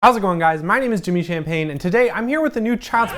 How's it going, guys? My name is Jimmy Champagne, and today I'm here with the new Child's...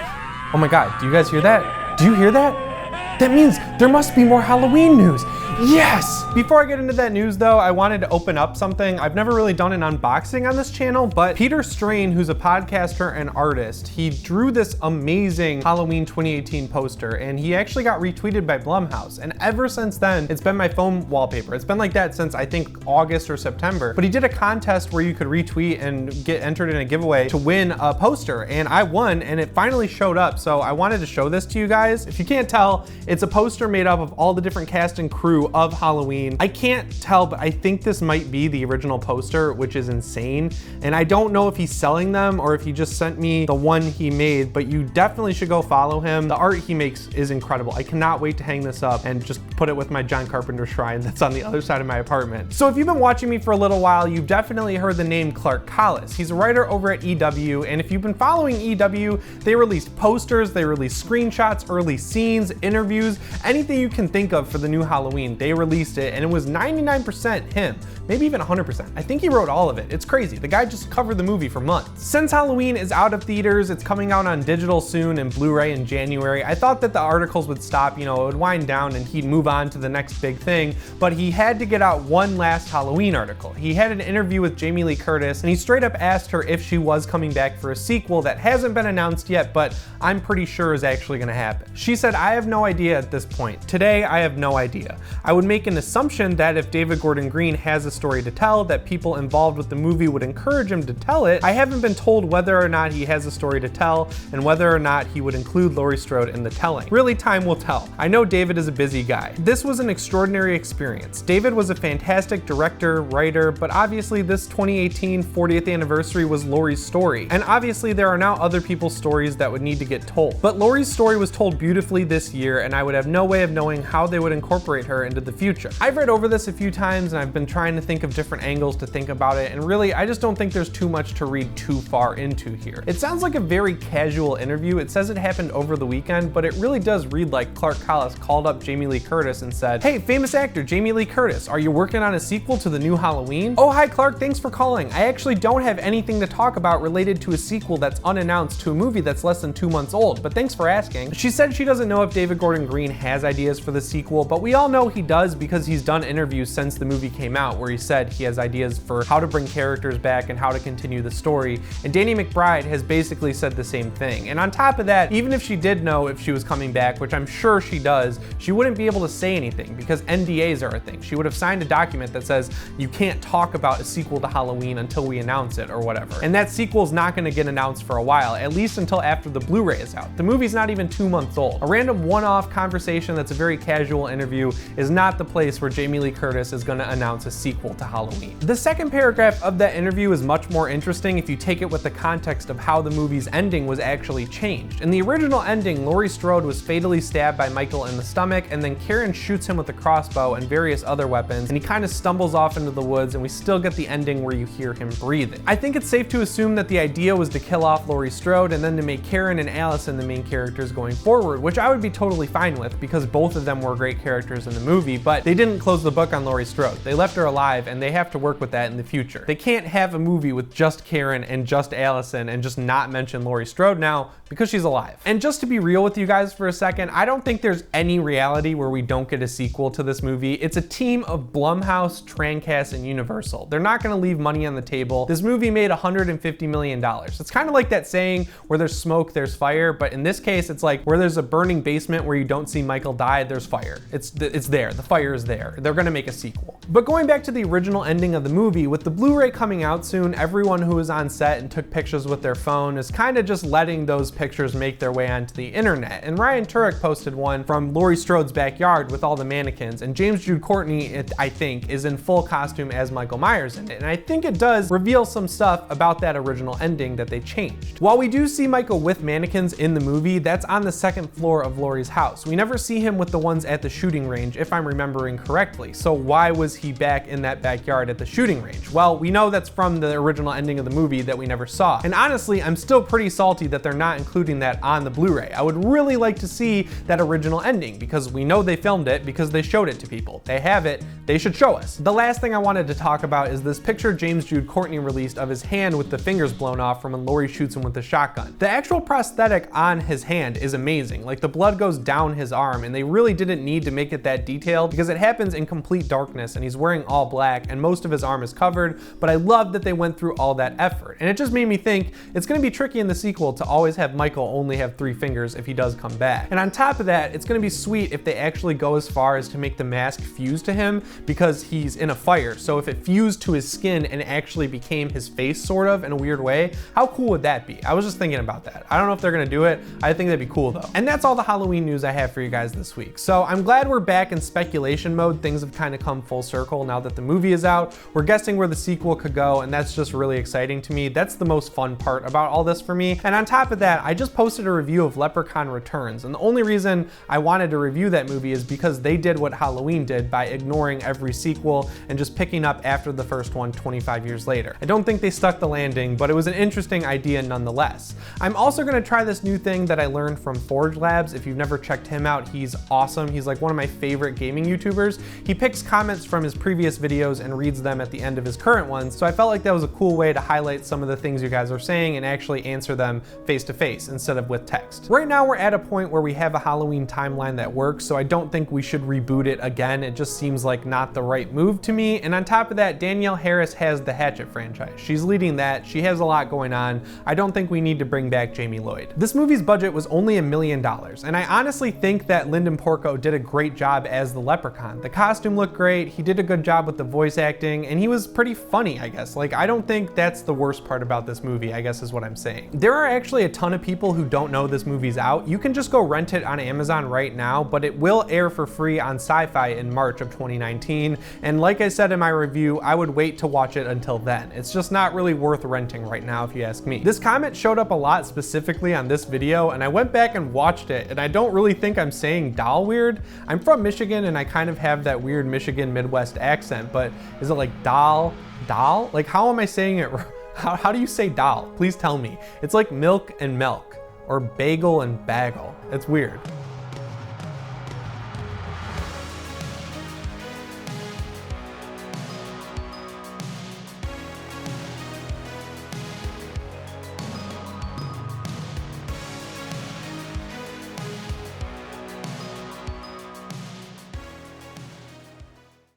Oh my god, do you guys hear that? Do you hear that? That means there must be more Halloween news. Yes! Before I get into that news though, I wanted to open up something. I've never really done an unboxing on this channel, but Peter Strain, who's a podcaster and artist, he drew this amazing Halloween 2018 poster, and he actually got retweeted by Blumhouse. And ever since then, it's been my phone wallpaper. It's been like that since I think August or September. But he did a contest where you could retweet and get entered in a giveaway to win a poster, and I won, and it finally showed up. So I wanted to show this to you guys. If you can't tell, it's a poster made up of all the different cast and crew of Halloween. I can't tell, but I think this might be the original poster, which is insane. And I don't know if he's selling them or if he just sent me the one he made, but you definitely should go follow him. The art he makes is incredible. I cannot wait to hang this up and just put it with my John Carpenter shrine that's on the other side of my apartment. So if you've been watching me for a little while, you've definitely heard the name Collis. He's a writer over at EW, and if you've been following EW, they released posters, they released screenshots, early scenes, interviews, anything you can think of for the new Halloween. They released it, and it was 99% him, maybe even 100%. I think he wrote all of it. It's crazy. The guy just covered the movie for months. Since Halloween is out of theaters, it's coming out on digital soon and Blu-ray in January, I thought that the articles would stop, it would wind down and he'd move on to the next big thing, but he had to get out one last Halloween article. He had an interview with Jamie Lee Curtis, and he straight up asked her if she was coming back for a sequel that hasn't been announced yet, but I'm pretty sure is actually gonna happen. She said, "I have no idea at this point. Today, I have no idea. I would make an assumption that if David Gordon Green has a story to tell, that people involved with the movie would encourage him to tell it. I haven't been told whether or not he has a story to tell and whether or not he would include Laurie Strode in the telling. Really, time will tell. I know David is a busy guy. This was an extraordinary experience. David was a fantastic director, writer, but obviously this 2018 40th anniversary was Laurie's story. And obviously there are now other people's stories that would need to get told. But Laurie's story was told beautifully this year, and I would have no way of knowing how they would incorporate her into the future. I've read over this a few times, and I've been trying to think of different angles to think about it, and really, I just don't think there's too much to read too far into here. It sounds like a very casual interview. It says it happened over the weekend, but it really does read like Collis called up Jamie Lee Curtis and said, "Hey, famous actor Jamie Lee Curtis, are you working on a sequel to the new Halloween? Oh, hi Clark, thanks for calling. I actually don't have anything to talk about related to a sequel that's unannounced to a movie that's less than 2 months old, but thanks for asking." She said she doesn't know if David Gordon Green has ideas for the sequel, but we all know he does because he's done interviews since the movie came out where he said he has ideas for how to bring characters back and how to continue the story, and Danny McBride has basically said the same thing. And on top of that, even if she did know if she was coming back, which I'm sure she does, she wouldn't be able to say anything because NDAs are a thing. She would have signed a document that says you can't talk about a sequel to Halloween until we announce it or whatever. And that sequel is not going to get announced for a while, at least until after the Blu-ray is out. The movie's not even 2 months old. A random one-off conversation that's a very casual interview is not the place where Jamie Lee Curtis is going to announce a sequel to Halloween. The second paragraph of that interview is much more interesting if you take it with the context of how the movie's ending was actually changed. In the original ending, Laurie Strode was fatally stabbed by Michael in the stomach, and then Karen shoots him with a crossbow and various other weapons, and he kind of stumbles off into the woods, and we still get the ending where you hear him breathing. I think it's safe to assume that the idea was to kill off Laurie Strode and then to make Karen and Allison the main characters going forward, which I would be totally fine with because both of them were great characters in the movie, but they didn't close the book on Laurie Strode. They left her alive, and they have to work with that in the future. They can't have a movie with just Karen and just Allison and just not mention Laurie Strode now because she's alive. And just to be real with you guys for a second, I don't think there's any reality where we don't get a sequel to this movie. It's a team of Blumhouse, Trancast, and Universal. They're not gonna leave money on the table. This movie made $150 million. It's kind of like that saying, where there's smoke, there's fire, but in this case, it's like where there's a burning basement where you don't see Michael die, there's fire. It's there, the fire is there. They're gonna make a sequel. But going back to the original ending of the movie, with the Blu-ray coming out soon, everyone who was on set and took pictures with their phone is kind of just letting those pictures make their way onto the internet. And Ryan Turek posted one from Laurie Strode's backyard with all the mannequins, and James Jude Courtney, I think, is in full costume as Michael Myers in it. And I think it does reveal some stuff about that original ending that they changed. While we do see Michael with mannequins in the movie, that's on the second floor of Laurie's house. house. We never see him with the ones at the shooting range, if I'm remembering correctly. So why was he back in that backyard at the shooting range? Well, we know that's from the original ending of the movie that we never saw. And honestly, I'm still pretty salty that they're not including that on the Blu-ray. I would really like to see that original ending because we know they filmed it because they showed it to people. They have it, they should show us. The last thing I wanted to talk about is this picture James Jude Courtney released of his hand with the fingers blown off from when Laurie shoots him with the shotgun. The actual prosthetic on his hand is amazing. Like, the blood goes down his arm, and they really didn't need to make it that detailed because it happens in complete darkness and he's wearing all black and most of his arm is covered, but I love that they went through all that effort. And it just made me think it's gonna be tricky in the sequel to always have Michael only have 3 fingers if he does come back. And on top of that, it's gonna be sweet if they actually go as far as to make the mask fuse to him because he's in a fire. So if it fused to his skin and actually became his face sort of in a weird way, how cool would that be? I was just thinking about that. I don't know if they're gonna do it. I think that'd be cool though. And that's all the Halloween news I have for you guys this week. So I'm glad we're back in speculation mode. Things have kind of come full circle now that the movie is out. We're guessing where the sequel could go, and that's just really exciting to me. That's the most fun part about all this for me. And on top of that, I just posted a review of Leprechaun Returns, and the only reason I wanted to review that movie is because they did what Halloween did by ignoring every sequel and just picking up after the first one 25 years later. I don't think they stuck the landing, but it was an interesting idea nonetheless. I'm also gonna try this new thing that I learned from Forge Labs. If you've never checked him out, he's awesome. He's like one of my favorite gaming YouTubers. He picks comments from his previous videos and reads them at the end of his current ones, so I felt like that was a cool way to highlight some of the things you guys are saying and actually answer them face to face instead of with text. Right now we're at a point where we have a Halloween timeline that works, so I don't think we should reboot it again. It just seems like not the right move to me. And on top of that, Danielle Harris has the Hatchet franchise. She's leading that. She has a lot going on. I don't think we need to bring back Jamie Lloyd. This movie's budget was only $1 million, and I honestly think that Lyndon Porco did a great job as the Leprechaun. The costume looked great, he did a good job with the voice acting, and he was pretty funny, I guess. Like, I don't think that's the worst part about this movie, I guess is what I'm saying. There are actually a ton of people who don't know this movie's out. You can just go rent it on Amazon right now, but it will air for free on Sci-Fi in March of 2019, and like I said in my review, I would wait to watch it until then. It's just not really worth renting right now if you ask me. This comment showed up a lot specifically on this video, and I went back and watched it, and I don't really think I'm saying doll weird. I'm from Michigan and I kind of have that weird Michigan Midwest accent, but is it like doll? Like, how am I saying it? How do you say doll? Please tell me. It's like milk and milk, or bagel and bagel. It's weird.